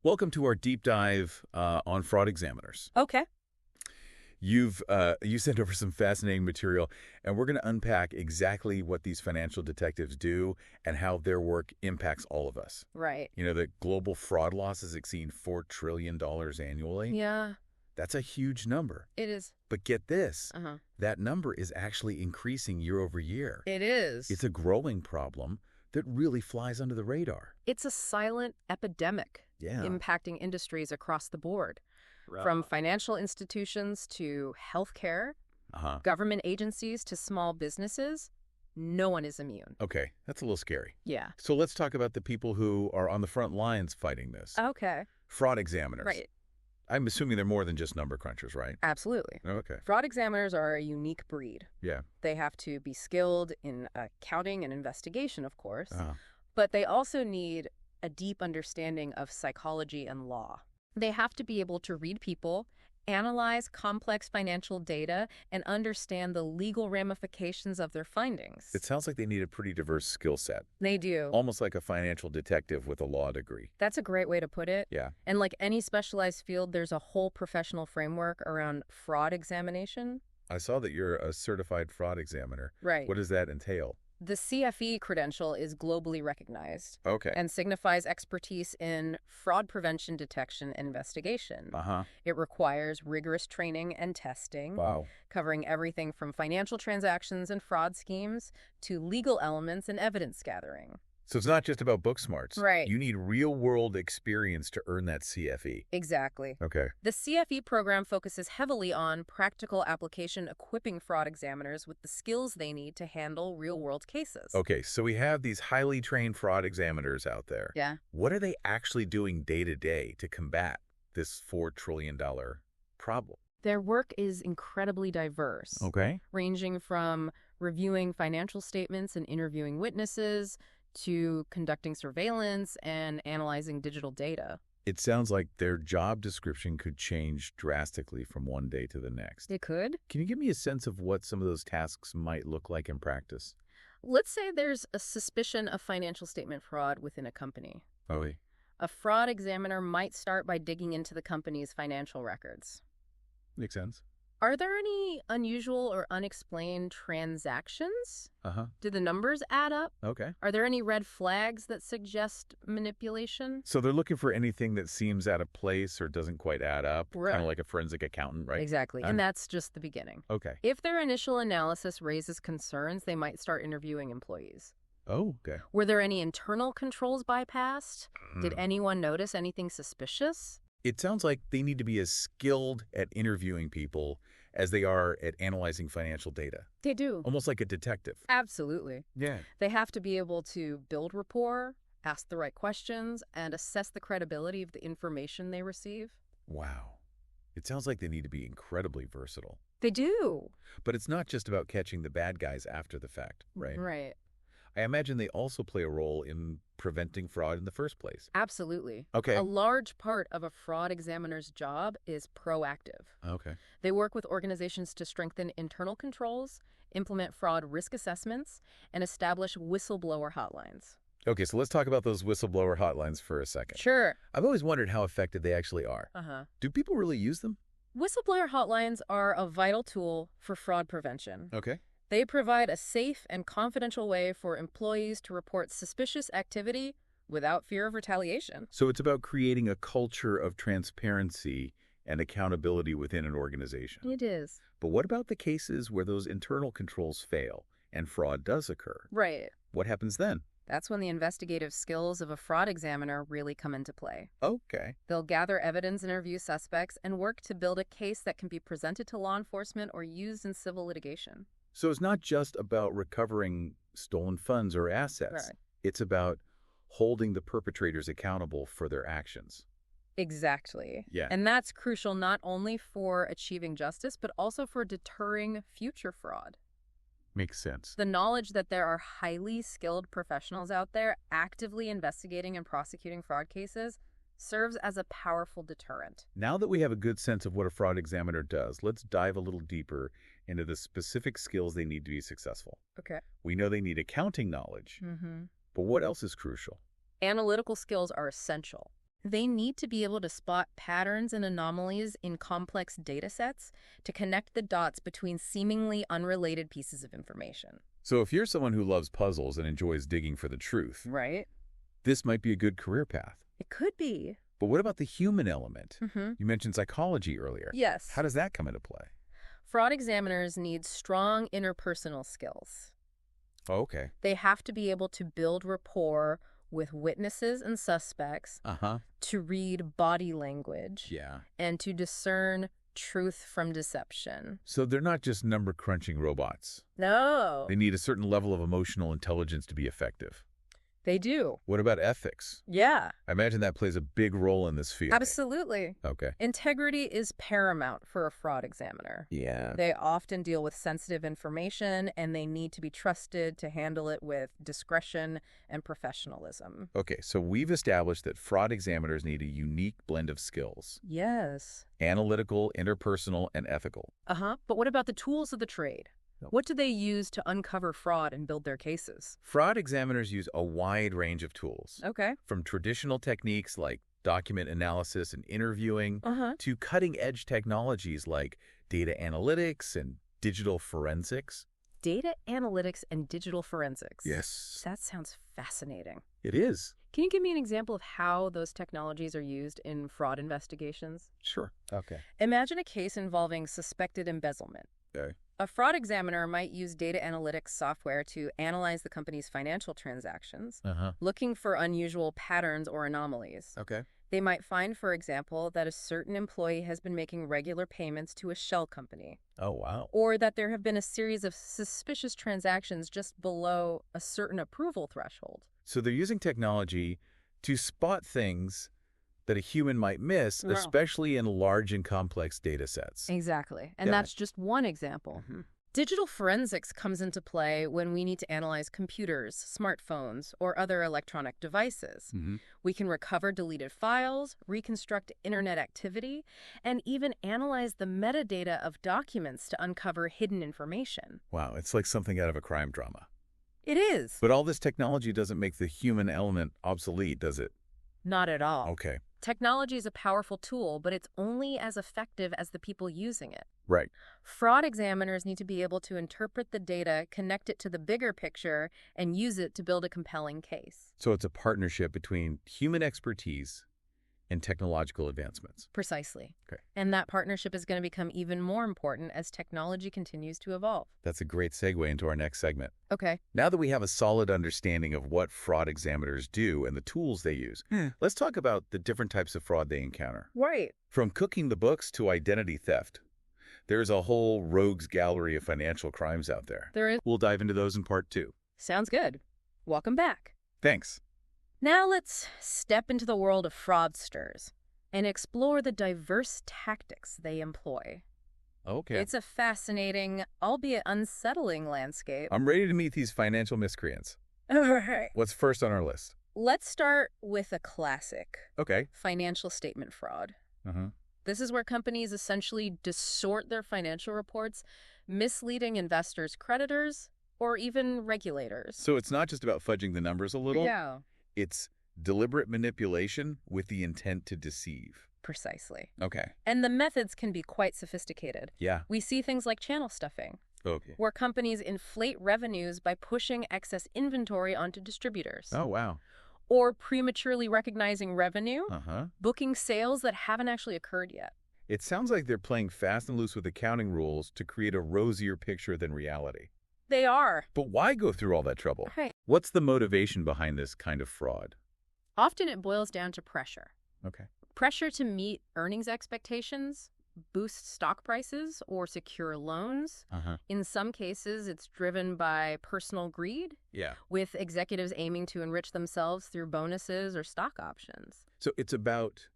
Welcome to our deep dive on fraud examiners. Okay. You sent over some fascinating material, and we're going to unpack exactly what these financial detectives do and how their work impacts all of us. Right. You know, the global fraud losses exceed $4 trillion annually. Yeah, That's a huge number. it is. But get this, Uh-huh. that number is actually increasing year over year. It is. It's a growing problem that really flies under the radar. It's a silent epidemic Yeah. impacting industries across the board, from financial institutions to healthcare, Uh-huh. government agencies to small businesses. No one is immune. Okay, that's a little scary. Yeah. So let's talk about the people who are on the front lines fighting this. Okay. Fraud examiners. Right. I'm assuming they're more than just number crunchers, right? Absolutely. Okay. Fraud examiners are a unique breed. Yeah. They have to be skilled in accounting and investigation, of course, Uh, but they also need a deep understanding of psychology and law. They have to be able to read people, analyze complex financial data, and understand the legal ramifications of their findings. it sounds like they need a pretty diverse skill set, They do. almost like a financial detective with a law degree. That's a great way to put it. Yeah. And like any specialized field, there's a whole professional framework around fraud examination. I saw that you're a certified fraud examiner. Right. What does that entail? The CFE credential is globally recognized Okay. and signifies expertise in fraud prevention, detection, and investigation. Uh-huh. It requires rigorous training and testing, Wow. covering everything from financial transactions and fraud schemes to legal elements and evidence gathering. So it's not just about book smarts. Right. You need real-world experience to earn that CFE. Exactly. Okay. The CFE program focuses heavily on practical application, equipping fraud examiners with the skills they need to handle real-world cases. Okay, so we have these highly trained fraud examiners out there. Yeah. What are they actually doing day to day to combat this $4 trillion problem? Their work is incredibly diverse, Okay. ranging from reviewing financial statements and interviewing witnesses to conducting surveillance and analyzing digital data. It sounds like their job description could change drastically from one day to the next. It could. Can you give me a sense of what some of those tasks might look like in practice? Let's say there's a suspicion of financial statement fraud within a company. Oh, A fraud examiner might start by digging into the company's financial records. makes sense. Are there any unusual or unexplained transactions? Uh-huh. Do the numbers add up? Okay. Are there any red flags that suggest manipulation? So they're looking for anything that seems out of place or doesn't quite add up, Right. kind of like a forensic accountant, right? Exactly. All And right. that's just the beginning. Okay. If their initial analysis raises concerns, they might start interviewing employees. Oh, okay. Were there any internal controls bypassed? Did Mm. anyone notice anything suspicious? It sounds like they need to be as skilled at interviewing people as they are at analyzing financial data, They do. almost like a detective. Absolutely. Yeah. They have to be able to build rapport, ask the right questions, and assess the credibility of the information they receive. Wow. It sounds like they need to be incredibly versatile. They do. But it's not just about catching the bad guys after the fact, right? Right. I imagine they also play a role in preventing fraud in the first place. Absolutely. Okay. A large part of a fraud examiner's job is proactive. Okay. They work with organizations to strengthen internal controls, implement fraud risk assessments, and establish whistleblower hotlines. Okay, so let's talk about those whistleblower hotlines for a second. Sure. I've always wondered how effective they actually are. Uh-huh. Do people really use them? Whistleblower hotlines are a vital tool for fraud prevention. Okay. They provide a safe and confidential way for employees to report suspicious activity without fear of retaliation. So it's about creating a culture of transparency and accountability within an organization. It is. But what about the cases where those internal controls fail and fraud does occur? Right. What happens then? That's when the investigative skills of a fraud examiner really come into play. Okay. They'll gather evidence, interview suspects, and work to build a case that can be presented to law enforcement or used in civil litigation. So it's not just about recovering stolen funds or assets. Right. It's about holding the perpetrators accountable for their actions. Exactly. Yeah. And that's crucial not only for achieving justice, but also for deterring future fraud. Makes sense. The knowledge that there are highly skilled professionals out there actively investigating and prosecuting fraud cases serves as a powerful deterrent. Now that we have a good sense of what a fraud examiner does, let's dive a little deeper into the specific skills they need to be successful. Okay. We know they need accounting knowledge, Mm-hmm. but what else is crucial? Analytical skills are essential. They need to be able to spot patterns and anomalies in complex data sets to connect the dots between seemingly unrelated pieces of information. So if you're someone who loves puzzles and enjoys digging for the truth, Right? this might be a good career path. It could be. But what about the human element? Mm-hmm. You mentioned psychology earlier. Yes. How does that come into play? Fraud examiners need strong interpersonal skills. Oh, okay. They have to be able to build rapport with witnesses and suspects, Uh-huh. to read body language, Yeah. and to discern truth from deception. So they're not just number-crunching robots. No, They need a certain level of emotional intelligence to be effective. they do. What about ethics? Yeah, I imagine that plays a big role in this field. absolutely. Okay. Integrity is paramount for a fraud examiner. Yeah. They often deal with sensitive information, and they need to be trusted to handle it with discretion and professionalism. Okay, so we've established that fraud examiners need a unique blend of skills: Yes. analytical, interpersonal, and ethical. But what about the tools of the trade? No. What do they use to uncover fraud and build their cases? Fraud examiners use a wide range of tools, Okay. from traditional techniques like document analysis and interviewing to cutting-edge technologies like data analytics and digital forensics. Data analytics and digital forensics. Yes, That sounds fascinating. it is. Can you give me an example of how those technologies are used in fraud investigations? Sure. Okay. Imagine a case involving suspected embezzlement. Okay. A fraud examiner might use data analytics software to analyze the company's financial transactions, Uh-huh. looking for unusual patterns or anomalies. Okay. They might find, for example, that a certain employee has been making regular payments to a shell company, Oh, wow. or that there have been a series of suspicious transactions just below a certain approval threshold. So they're using technology to spot things that a human might miss, Wow. especially in large and complex data sets. Exactly. And Yeah. that's just one example. Digital forensics comes into play when we need to analyze computers, smartphones, or other electronic devices. We can recover deleted files, reconstruct internet activity, and even analyze the metadata of documents to uncover hidden information. Wow, it's like something out of a crime drama. It is. But all this technology doesn't make the human element obsolete, does it? Not at all. Okay. Technology is a powerful tool, but it's only as effective as the people using it. Right. Fraud examiners need to be able to interpret the data, connect it to the bigger picture, and use it to build a compelling case. So it's a partnership between human expertise and technological advancements. Precisely. Okay. And that partnership is going to become even more important as technology continues to evolve. That's a great segue into our next segment. Okay. Now that we have a solid understanding of what fraud examiners do and the tools they use, let's talk about the different types of fraud they encounter. Right. From cooking the books to identity theft, there's a whole rogues gallery of financial crimes out there. There is. We'll dive into those in part 2. Sounds good. Welcome back. Thanks. Now let's step into the world of fraudsters and explore the diverse tactics they employ. Okay. It's a fascinating, albeit unsettling landscape. I'm ready to meet these financial miscreants. All right. What's first on our list? Let's start with a classic, Okay. financial statement fraud. Uh-huh. This is where companies essentially distort their financial reports, misleading investors, creditors, or even regulators. So it's not just about fudging the numbers a little. Yeah, It's deliberate manipulation with the intent to deceive. precisely. Okay. And the methods can be quite sophisticated. Yeah. We see things like channel stuffing, Okay. where companies inflate revenues by pushing excess inventory onto distributors, Oh, wow. or prematurely recognizing revenue, Uh-huh. booking sales that haven't actually occurred yet. It sounds like they're playing fast and loose with accounting rules to create a rosier picture than reality. They are. But why go through all that trouble? Right. What's the motivation behind this kind of fraud? Often it boils down to pressure. Okay. Pressure to meet earnings expectations, boost stock prices, or secure loans. Uh-huh. In some cases, it's driven by personal greed, Yeah. with executives aiming to enrich themselves through bonuses or stock options. So it's about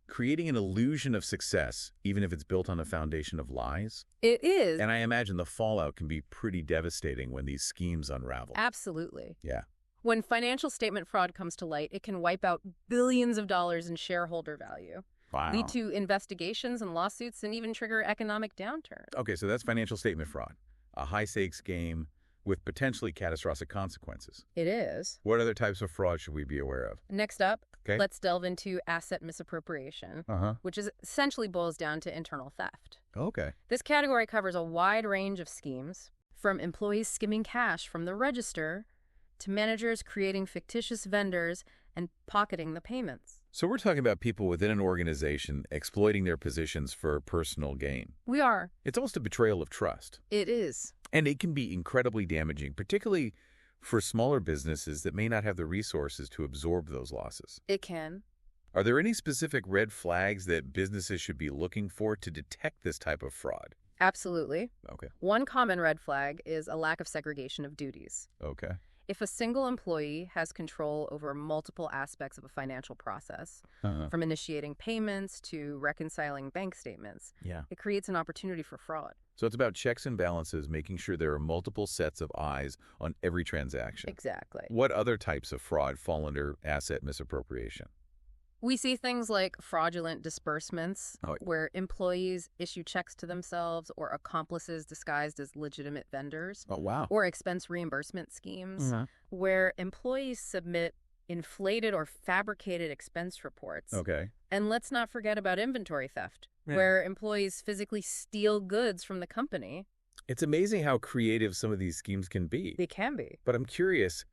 creating an illusion of success, even if it's built on a foundation of lies. It is. And I imagine the fallout can be pretty devastating when these schemes unravel. Absolutely. Yeah. When financial statement fraud comes to light, it can wipe out billions of dollars in shareholder value, Wow. lead to investigations and lawsuits, and even trigger economic downturn. Okay, so that's financial statement fraud. A high-stakes game, with potentially catastrophic consequences. It is. What other types of fraud should we be aware of? Next up, Okay. let's delve into asset misappropriation, which essentially boils down to internal theft. Okay. This category covers a wide range of schemes, from employees skimming cash from the register to managers creating fictitious vendors and pocketing the payments. So we're talking about people within an organization exploiting their positions for personal gain. We are. It's almost a betrayal of trust. It is. And it can be incredibly damaging, particularly for smaller businesses that may not have the resources to absorb those losses. It can. Are there any specific red flags that businesses should be looking for to detect this type of fraud? Absolutely. Okay. One common red flag is a lack of segregation of duties. Okay. If a single employee has control over multiple aspects of a financial process, from initiating payments to reconciling bank statements, it creates an opportunity for fraud. So it's about checks and balances, making sure there are multiple sets of eyes on every transaction. Exactly. What other types of fraud fall under asset misappropriation? We see things like fraudulent disbursements, where employees issue checks to themselves or accomplices disguised as legitimate vendors. Oh, wow. Or expense reimbursement schemes, where employees submit inflated or fabricated expense reports. Okay. And let's not forget about inventory theft, where employees physically steal goods from the company. It's amazing how creative some of these schemes can be. They can be. But I'm curious,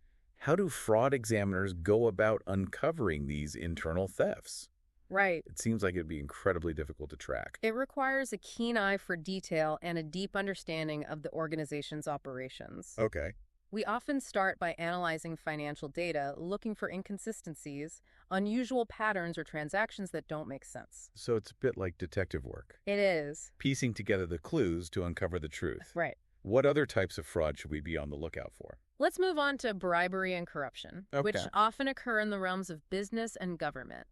how do fraud examiners go about uncovering these internal thefts? Right. It seems like it'd be incredibly difficult to track. It requires a keen eye for detail and a deep understanding of the organization's operations. Okay. We often start by analyzing financial data, looking for inconsistencies, unusual patterns, or transactions that don't make sense. So it's a bit like detective work. It is. Piecing together the clues to uncover the truth. Right. What other types of fraud should we be on the lookout for? Let's move on to bribery and corruption, which often occur in the realms of business and government.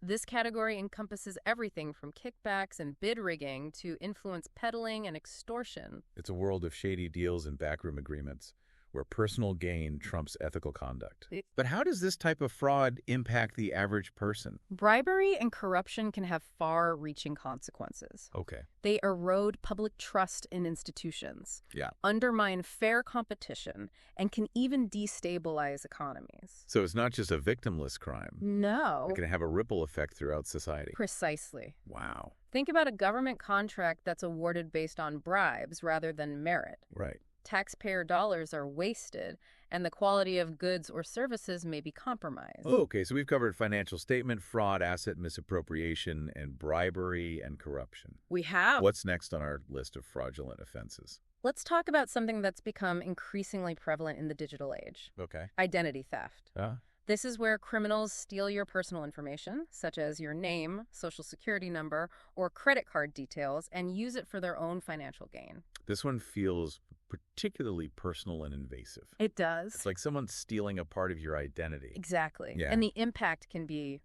This category encompasses everything from kickbacks and bid rigging to influence peddling and extortion. It's a world of shady deals and backroom agreements, where personal gain trumps ethical conduct. But how does this type of fraud impact the average person? Bribery and corruption can have far-reaching consequences. Okay. They erode public trust in institutions, undermine fair competition, and can even destabilize economies. So it's not just a victimless crime. No. It can have a ripple effect throughout society. Precisely. Wow. Think about a government contract that's awarded based on bribes rather than merit. Right. Taxpayer dollars are wasted, and the quality of goods or services may be compromised. Okay, so we've covered financial statement fraud, asset misappropriation, and bribery and corruption. We have. What's next on our list of fraudulent offenses? Let's talk about something that's become increasingly prevalent in the digital age. Okay. Identity theft. This is where criminals steal your personal information, such as your name, social security number, or credit card details, and use it for their own financial gain. This one feels particularly personal and invasive. It does. It's like someone stealing a part of your identity. Exactly. Yeah. And the impact can be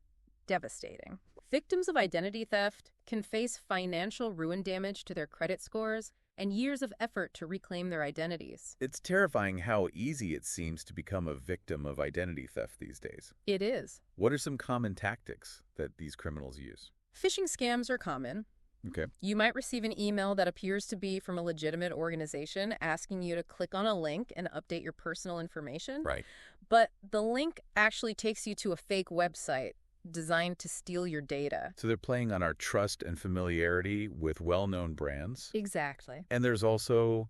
devastating. Victims of identity theft can face financial ruin damage to their credit scores and years of effort to reclaim their identities. It's terrifying how easy it seems to become a victim of identity theft these days. It is. What are some common tactics that these criminals use? Phishing scams are common. Okay. You might receive an email that appears to be from a legitimate organization asking you to click on a link and update your personal information. Right. But the link actually takes you to a fake website designed to steal your data. So they're playing on our trust and familiarity with well-known brands. Exactly. And there's also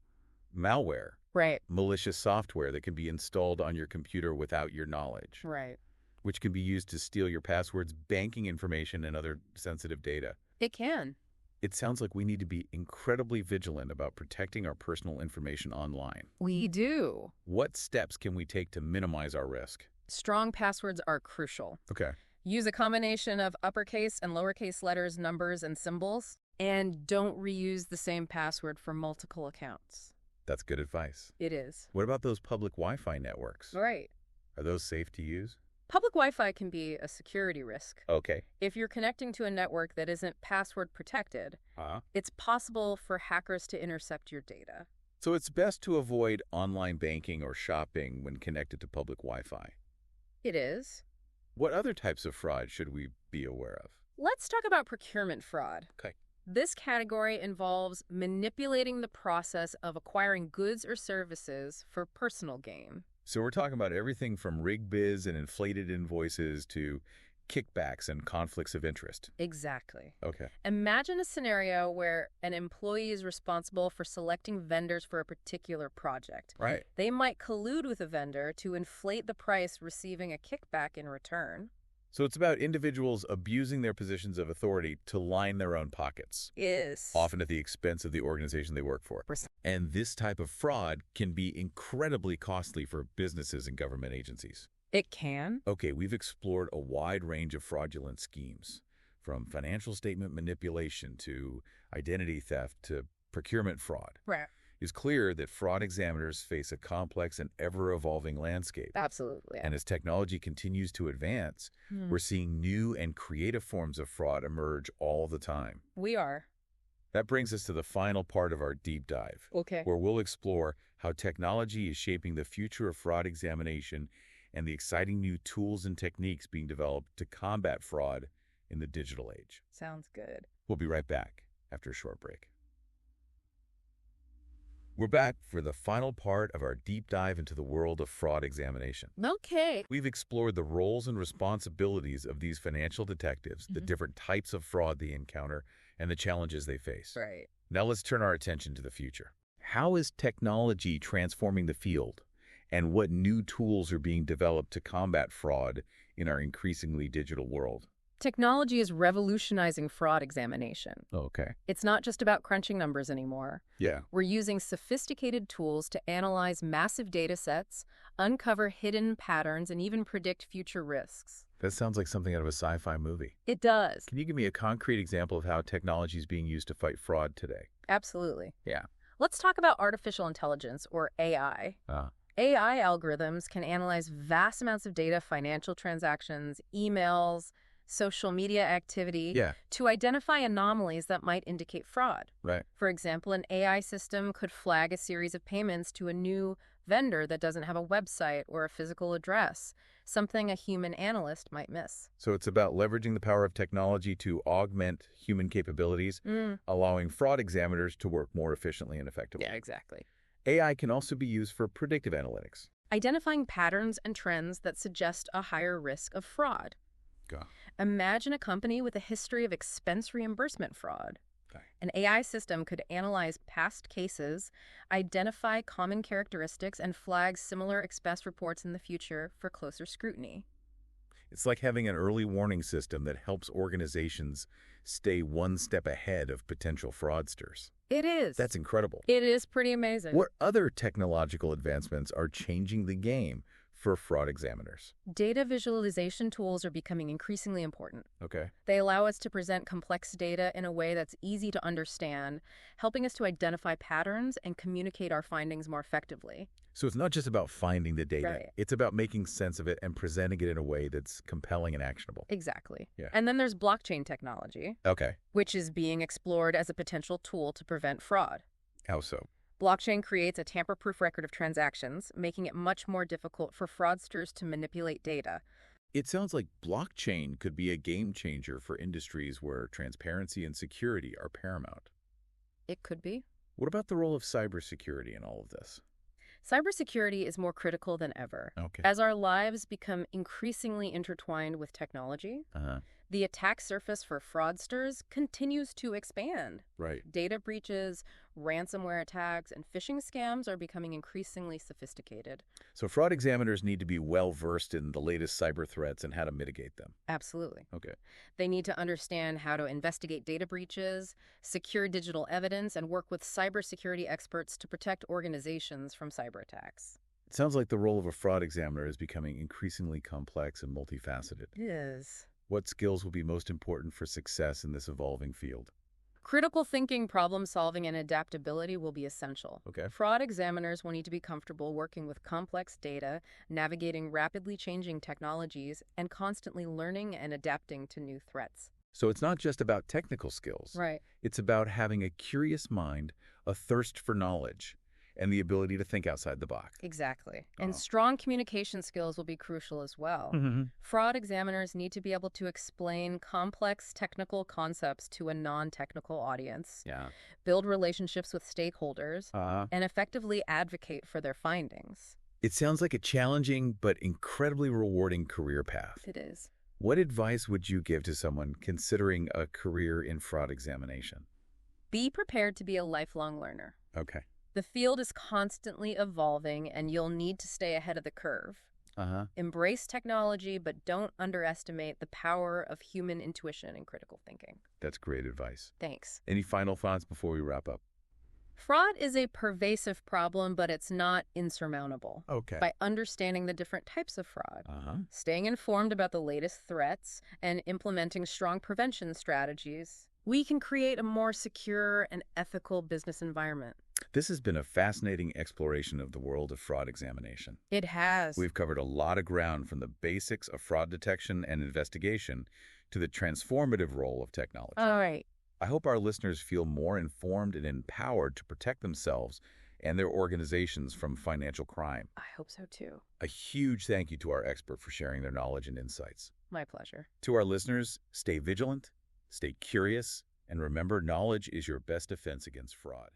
malware. Right. Malicious software that can be installed on your computer without your knowledge. Right. Which can be used to steal your passwords, banking information, and other sensitive data. It can. It sounds like we need to be incredibly vigilant about protecting our personal information online. We do. What steps can we take to minimize our risk? Strong passwords are crucial. Okay. Use a combination of uppercase and lowercase letters, numbers, and symbols. And don't reuse the same password for multiple accounts. That's good advice. It is. What about those public Wi-Fi networks? Right. Are those safe to use? Public Wi-Fi can be a security risk. Okay. If you're connecting to a network that isn't password protected, it's possible for hackers to intercept your data. So it's best to avoid online banking or shopping when connected to public Wi-Fi. It is. What other types of fraud should we be aware of? Let's talk about procurement fraud. Okay. This category involves manipulating the process of acquiring goods or services for personal gain. So we're talking about everything from rig biz and inflated invoices to kickbacks and conflicts of interest. Exactly. Okay. Imagine a scenario where an employee is responsible for selecting vendors for a particular project. Right. They might collude with a vendor to inflate the price, receiving a kickback in return. So it's about individuals abusing their positions of authority to line their own pockets, Yes. often at the expense of the organization they work for. And this type of fraud can be incredibly costly for businesses and government agencies. It can. Okay, we've explored a wide range of fraudulent schemes, from financial statement manipulation to identity theft to procurement fraud. Right. It's clear that fraud examiners face a complex and ever-evolving landscape. Absolutely. And as technology continues to advance, we're seeing new and creative forms of fraud emerge all the time. We are. That brings us to the final part of our deep dive, Okay. where we'll explore how technology is shaping the future of fraud examination and the exciting new tools and techniques being developed to combat fraud in the digital age. Sounds good. We'll be right back after a short break. We're back for the final part of our deep dive into the world of fraud examination. Okay. We've explored the roles and responsibilities of these financial detectives, the different types of fraud they encounter, and the challenges they face. Right. Now let's turn our attention to the future. How is technology transforming the field, and what new tools are being developed to combat fraud in our increasingly digital world? Technology is revolutionizing fraud examination. Okay. It's not just about crunching numbers anymore. Yeah. We're using sophisticated tools to analyze massive data sets, uncover hidden patterns, and even predict future risks. That sounds like something out of a sci-fi movie. It does. Can you give me a concrete example of how technology is being used to fight fraud today? Absolutely. Yeah. Let's talk about artificial intelligence, or AI. AI algorithms can analyze vast amounts of data, financial transactions, emails, social media activity, to identify anomalies that might indicate fraud. Right. For example, an AI system could flag a series of payments to a new vendor that doesn't have a website or a physical address, something a human analyst might miss. So it's about leveraging the power of technology to augment human capabilities, allowing fraud examiners to work more efficiently and effectively. Yeah, exactly. AI can also be used for predictive analytics. Identifying patterns and trends that suggest a higher risk of fraud. Imagine a company with a history of expense reimbursement fraud. An AI system could analyze past cases, identify common characteristics, and flag similar expense reports in the future for closer scrutiny. It's like having an early warning system that helps organizations stay one step ahead of potential fraudsters. It is. That's incredible. It is pretty amazing. What other technological advancements are changing the game for fraud examiners? Data visualization tools are becoming increasingly important. Okay. They allow us to present complex data in a way that's easy to understand, helping us to identify patterns and communicate our findings more effectively. So it's not just about finding the data. Right. It's about making sense of it and presenting it in a way that's compelling and actionable. Exactly. Yeah. And then there's blockchain technology, Okay. which is being explored as a potential tool to prevent fraud. How so? Blockchain creates a tamper-proof record of transactions, making it much more difficult for fraudsters to manipulate data. It sounds like blockchain could be a game changer for industries where transparency and security are paramount. It could be. What about the role of cybersecurity in all of this? Cybersecurity is more critical than ever. Okay. As our lives become increasingly intertwined with technology, the attack surface for fraudsters continues to expand. Right. Data breaches, ransomware attacks, and phishing scams are becoming increasingly sophisticated. So fraud examiners need to be well-versed in the latest cyber threats and how to mitigate them. Absolutely. Okay. They need to understand how to investigate data breaches, secure digital evidence, and work with cybersecurity experts to protect organizations from cyber attacks. It sounds like the role of a fraud examiner is becoming increasingly complex and multifaceted. It is. What skills will be most important for success in this evolving field? Critical thinking, problem solving, and adaptability will be essential. Okay. Fraud examiners will need to be comfortable working with complex data, navigating rapidly changing technologies, and constantly learning and adapting to new threats. So it's not just about technical skills. Right. It's about having a curious mind, a thirst for knowledge, and the ability to think outside the box. Exactly. Oh. And strong communication skills will be crucial as well. Fraud examiners need to be able to explain complex technical concepts to a non-technical audience, Yeah. build relationships with stakeholders, Uh-huh. and effectively advocate for their findings. It sounds like a challenging but incredibly rewarding career path. It is. What advice would you give to someone considering a career in fraud examination? Be prepared to be a lifelong learner. Okay. The field is constantly evolving, and you'll need to stay ahead of the curve. Uh-huh. Embrace technology, but don't underestimate the power of human intuition and critical thinking. That's great advice. Thanks. Any final thoughts before we wrap up? Fraud is a pervasive problem, but it's not insurmountable. Okay. By understanding the different types of fraud, Uh-huh. staying informed about the latest threats, and implementing strong prevention strategies, we can create a more secure and ethical business environment. This has been a fascinating exploration of the world of fraud examination. It has. We've covered a lot of ground from the basics of fraud detection and investigation to the transformative role of technology. All right. I hope our listeners feel more informed and empowered to protect themselves and their organizations from financial crime. I hope so too. A huge thank you to our expert for sharing their knowledge and insights. My pleasure. To our listeners, stay vigilant, stay curious, and remember, knowledge is your best defense against fraud.